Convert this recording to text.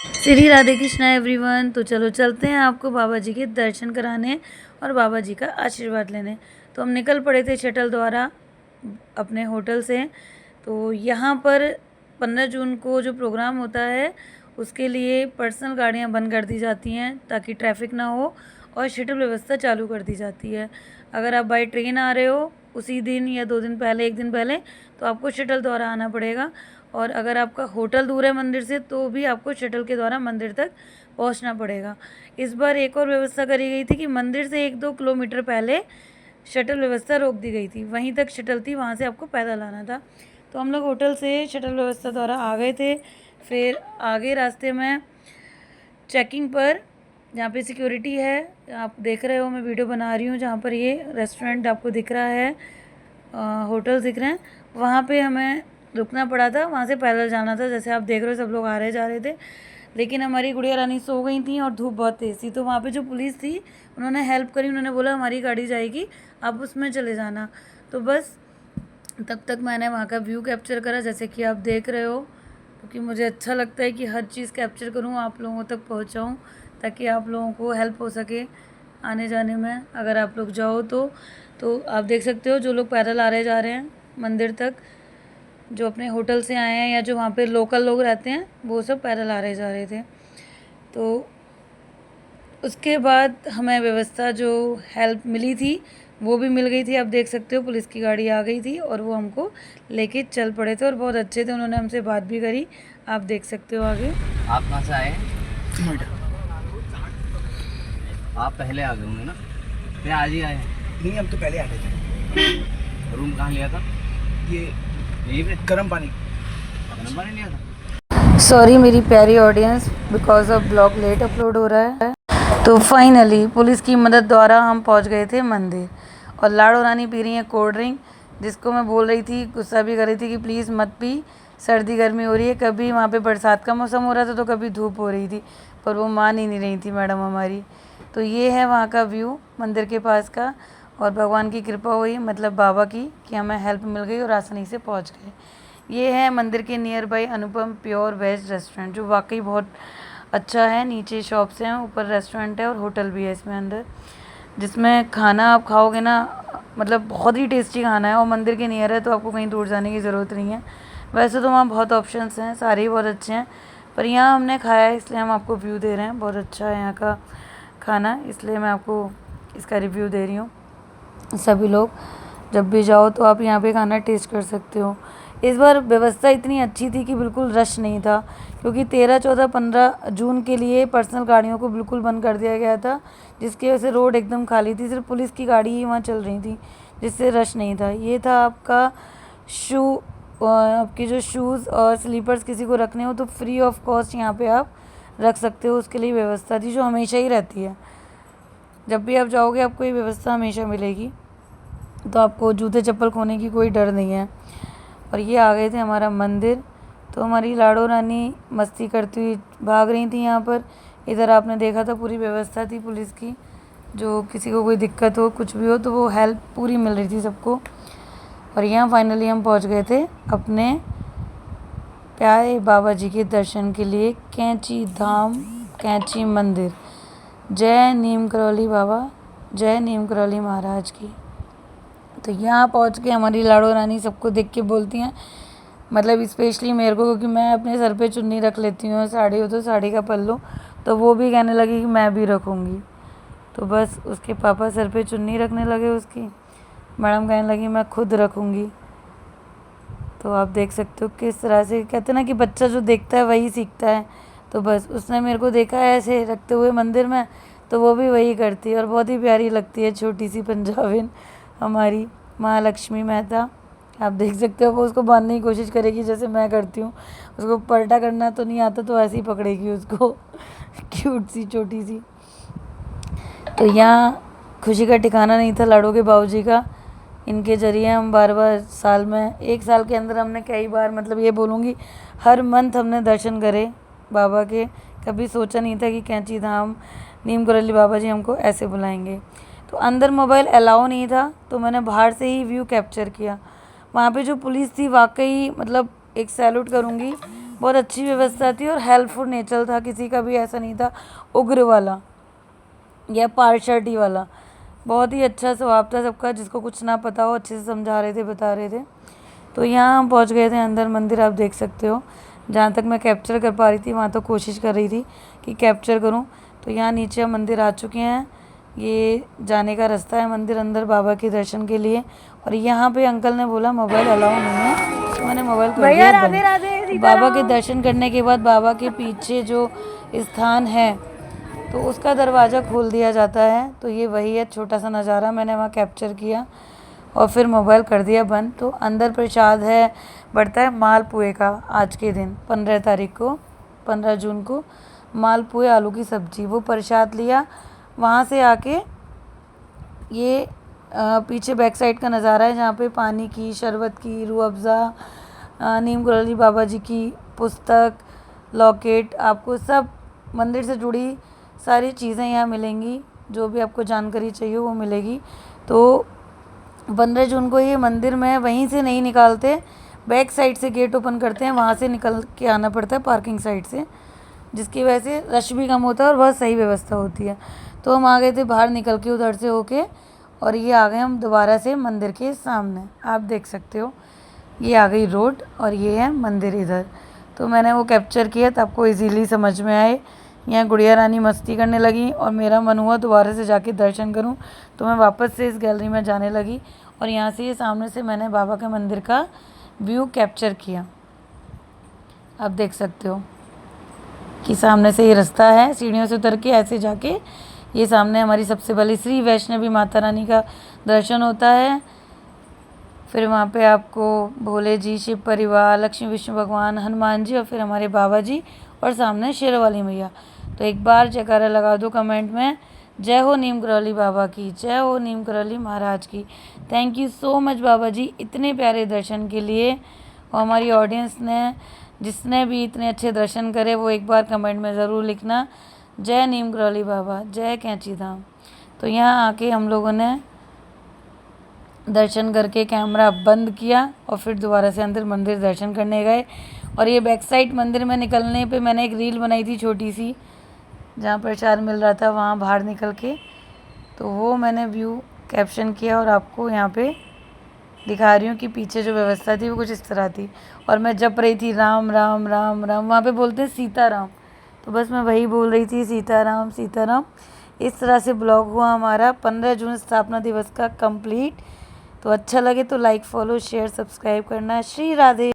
Shri Radhe Krishna everyone. तो चलो चलते हैं आपको बाबा जी के दर्शन कराने और बाबा जी का आशीर्वाद लेने। तो हम निकल पड़े थे शटल द्वारा अपने होटल से। तो यहाँ पर 15 जून को जो प्रोग्राम होता है उसके लिए पर्सनल गाड़ियाँ बंद कर दी जाती हैं ताकि ट्रैफिक ना हो, और शटल व्यवस्था चालू कर दी जाती है। अगर आप बाई ट्रेन आ रहे हो उसी दिन या 2 दिन पहले, 1 दिन पहले, तो आपको शटल द्वारा आना पड़ेगा। और अगर आपका होटल दूर है मंदिर से तो भी आपको शटल के द्वारा मंदिर तक पहुंचना पड़ेगा। इस बार एक और व्यवस्था करी गई थी कि मंदिर से 1-2 किलोमीटर पहले शटल व्यवस्था रोक दी गई थी, वहीं तक शटल थी, वहाँ से आपको पैदल आना था। तो हम लोग होटल से शटल व्यवस्था द्वारा आ गए थे। फिर आगे रास्ते में चेकिंग पर, जहाँ पे सिक्योरिटी है, आप देख रहे हो मैं वीडियो बना रही हूँ, जहाँ पर ये रेस्टोरेंट आपको दिख रहा है, होटल दिख रहे हैं, वहाँ पे हमें रुकना पड़ा था। वहाँ से पैदल जाना था। जैसे आप देख रहे हो सब लोग आ रहे जा रहे थे, लेकिन हमारी गुड़िया रानी सो गई थी और धूप बहुत तेज़ थी। तो वहाँ पे जो पुलिस थी उन्होंने हेल्प करी, उन्होंने बोला हमारी गाड़ी जाएगी, आप उसमें चले जाना। तो बस तब तक मैंने वहाँ का व्यू कैप्चर करा, जैसे कि आप देख रहे हो, क्योंकि मुझे अच्छा लगता है कि हर चीज़ कैप्चर करूँ, आप लोगों तक पहुँचाऊँ, ताकि आप लोगों को हेल्प हो सके आने जाने में। अगर आप लोग जाओ तो आप देख सकते हो जो लोग पैदल आ रहे जा रहे हैं मंदिर तक, जो अपने होटल से आए हैं या जो वहाँ पे लोकल लोग रहते हैं, वो सब पैदल आ रहे जा रहे थे। तो उसके बाद हमें व्यवस्था जो हेल्प मिली थी वो भी मिल गई थी। आप देख सकते हो पुलिस की गाड़ी आ गई थी और वो हमको लेके चल पड़े थे और बहुत अच्छे थे, उन्होंने हमसे बात भी करी, आप देख सकते हो आगे। आप कहाँ से आए? नोएडा। आप पहले आ गए होंगे ना? मैं आज ही आए हैं। नहीं, हम तो पहले आ गए थे। रूम कहाँ लिया था? ये यहीं पे गर्म पानी। नंबर नहीं लिया था? सॉरी मेरी प्यारी audience, because of blog late upload हो रहा है। तो फाइनली पुलिस की मदद द्वारा हम पहुंच गए थे मंदिर, और लाड़ो रानी पी रही है कोल्ड ड्रिंक, जिसको मैं बोल रही थी, गुस्सा भी कर रही थी कि प्लीज़ मत पी, सर्दी गर्मी हो रही है। कभी वहाँ पे बरसात का मौसम हो रहा था तो कभी धूप हो रही थी, पर वो मान ही नहीं रही थी मैडम हमारी। तो ये है वहाँ का व्यू मंदिर के पास का, और भगवान की कृपा हुई, मतलब बाबा की, कि हमें हेल्प मिल गई और आसानी से पहुँच गए। ये है मंदिर के near by Anupam pure veg restaurant, जो वाकई बहुत अच्छा है। नीचे शॉप्स हैं, ऊपर रेस्टोरेंट है और होटल भी है इसमें अंदर, जिसमें खाना आप खाओगे ना, मतलब बहुत ही टेस्टी खाना है। और मंदिर के नियर है तो आपको कहीं दूर जाने की ज़रूरत नहीं है। वैसे तो वहाँ बहुत ऑप्शंस हैं, सारे ही बहुत अच्छे हैं, पर यहाँ हमने खाया है इसलिए हम आपको व्यू दे रहे हैं। बहुत अच्छा है यहाँ का खाना, इसलिए मैं आपको इसका रिव्यू दे रही हूँ। सभी लोग जब भी जाओ तो आप यहाँ पे खाना टेस्ट कर सकते हो। इस बार व्यवस्था इतनी अच्छी थी कि बिल्कुल रश नहीं था, क्योंकि 13, 14, 15 जून के लिए पर्सनल गाड़ियों को बिल्कुल बंद कर दिया गया था, जिसकी वजह से रोड एकदम खाली थी, सिर्फ पुलिस की गाड़ी ही वहाँ चल रही थी, जिससे रश नहीं था। ये था आपका आपके जो शूज़ और स्लीपर्स किसी को रखने हो तो फ्री ऑफ कॉस्ट यहाँ पे आप रख सकते हो, उसके लिए व्यवस्था थी, जो हमेशा ही रहती है। जब भी आप जाओगे आपको ये व्यवस्था हमेशा मिलेगी, तो आपको जूते चप्पल खोने की कोई डर नहीं है। और ये आ गए थे हमारा मंदिर। तो हमारी लाडो रानी मस्ती करती हुई भाग रही थी यहाँ पर। इधर आपने देखा था पूरी व्यवस्था थी पुलिस की, जो किसी को कोई दिक्कत हो, कुछ भी हो, तो वो हेल्प पूरी मिल रही थी सबको। और यहाँ फाइनली हम पहुँच गए थे अपने प्यारे बाबा जी के दर्शन के लिए, कैंची धाम, कैंची मंदिर। जय नीम करौली बाबा, जय नीम करौली महाराज की। तो यहाँ पहुँच के हमारी लाड़ो रानी सबको देख के बोलती हैं, मतलब स्पेशली मेरे को, क्योंकि मैं अपने सर पे चुन्नी रख लेती हूँ, साड़ी हो तो साड़ी का पल्लू, तो वो भी कहने लगी कि मैं भी रखूँगी। तो बस उसके पापा सर पे चुन्नी रखने लगे उसकी, मैडम कहने लगी मैं खुद रखूँगी। तो आप देख सकते हो किस तरह से, कहते ना कि बच्चा जो देखता है वही सीखता है। तो बस उसने मेरे को देखा है ऐसे रखते हुए मंदिर में, तो वो भी वही करती है, और बहुत ही प्यारी लगती है छोटी सी पंजाबिन हमारी महालक्ष्मी मेहता। आप देख सकते हो वो उसको बांधने की कोशिश करेगी जैसे मैं करती हूँ, उसको पलटा करना तो नहीं आता, तो ऐसे ही पकड़ेगी उसको क्यूट सी छोटी सी। तो यहाँ खुशी का ठिकाना नहीं था लाड़ो के बाबूजी का। इनके ज़रिए हम बार बार साल में, 1 साल के अंदर हमने कई बार, मतलब ये बोलूँगी हर मंथ हमने दर्शन करे बाबा के। कभी सोचा नहीं था कि कैंची धाम नीम करौली बाबा जी हमको ऐसे बुलाएंगे। तो अंदर मोबाइल अलाउ नहीं था, तो मैंने बाहर से ही व्यू कैप्चर किया। वहाँ पे जो पुलिस थी वाकई, मतलब एक सैल्यूट करूँगी, बहुत अच्छी व्यवस्था थी और हेल्पफुल नेचर था, किसी का भी ऐसा नहीं था उग्र वाला या पार्शलिटी वाला। बहुत ही अच्छा स्वभाव था सबका, जिसको कुछ ना पता हो अच्छे से समझा रहे थे, बता रहे थे। तो यहाँ हम पहुँच गए थे अंदर मंदिर, आप देख सकते हो। जहाँ तक मैं कैप्चर कर पा रही थी वहाँ तो कोशिश कर रही थी कि कैप्चर करूँ। तो यहाँ नीचे हम मंदिर आ चुके हैं, ये जाने का रास्ता है मंदिर अंदर बाबा के दर्शन के लिए। और यहाँ पे अंकल ने बोला मोबाइल अलाउ नहीं है, तो मैंने मोबाइल कर दिया बंद। बाबा के दर्शन करने के बाद बाबा के पीछे जो स्थान है तो उसका दरवाज़ा खोल दिया जाता है। तो ये वही है छोटा सा नज़ारा, मैंने वहाँ कैप्चर किया और फिर मोबाइल कर दिया बंद। तो अंदर प्रसाद है, बढ़ता है मालपुए का। आज के दिन 15 तारीख को, 15 जून को मालपुए आलू की सब्ज़ी, वो प्रसाद लिया। वहाँ से आके ये पीछे बैक साइड का नज़ारा है जहाँ पे पानी की, शरबत की, रूह अफ़ज़ा, नीम करौली बाबा जी की पुस्तक, लॉकेट, आपको सब मंदिर से जुड़ी सारी चीज़ें यहाँ मिलेंगी, जो भी आपको जानकारी चाहिए वो मिलेगी। तो 15 जून को ये मंदिर में वहीं से नहीं निकालते, बैक साइड से गेट ओपन करते हैं, वहाँ से निकल के आना पड़ता है पार्किंग साइड से, जिसकी वजह से रश भी कम होता है और बहुत सही व्यवस्था होती है। तो हम आ गए थे बाहर निकल के उधर से होके, और ये आ गए हम दोबारा से मंदिर के सामने। आप देख सकते हो ये आ गई रोड और ये है मंदिर इधर। तो मैंने वो कैप्चर किया तो आपको इजीली समझ में आए। यहाँ गुड़िया रानी मस्ती करने लगी और मेरा मन हुआ दोबारा से जाके दर्शन करूं, तो मैं वापस से इस गैलरी में जाने लगी और यहाँ से ये सामने से मैंने बाबा के मंदिर का व्यू कैप्चर किया। आप देख सकते हो कि सामने से ये रास्ता है, सीढ़ियों से उतर के ऐसे जाके ये सामने हमारी सबसे पहले श्री वैष्णवी माता रानी का दर्शन होता है। फिर वहाँ पे आपको भोले जी, शिव परिवार, लक्ष्मी विष्णु भगवान, हनुमान जी और फिर हमारे बाबा जी और सामने शेर वाली मैया। तो एक बार जयकारा लगा दो कमेंट में, जय हो नीम करौली बाबा की, जय हो नीम करौली महाराज की। थैंक यू सो मच बाबा जी इतने प्यारे दर्शन के लिए। और हमारी ऑडियंस ने जिसने भी इतने अच्छे दर्शन करे वो एक बार कमेंट में ज़रूर लिखना, जय नीम करौली बाबा, जय कैंची धाम। तो यहाँ आके हम लोगों ने दर्शन करके कैमरा बंद किया और फिर दोबारा से अंदर मंदिर दर्शन करने गए। और ये बैक साइड मंदिर में निकलने पे मैंने एक रील बनाई थी छोटी सी, जहाँ प्रसाद मिल रहा था वहाँ बाहर निकल के, तो वो मैंने व्यू कैप्शन किया और आपको यहाँ पे दिखा रही हूँ कि पीछे जो व्यवस्था थी वो कुछ इस तरह थी। और मैं जप रही थी राम राम राम राम, वहाँ पे बोलते हैं सीताराम, तो बस मैं वही बोल रही थी सीताराम सीताराम। इस तरह से ब्लॉग हुआ हमारा 15 जून स्थापना दिवस का कंप्लीट। तो अच्छा लगे तो लाइक, फॉलो, शेयर, सब्सक्राइब करना। श्री राधे।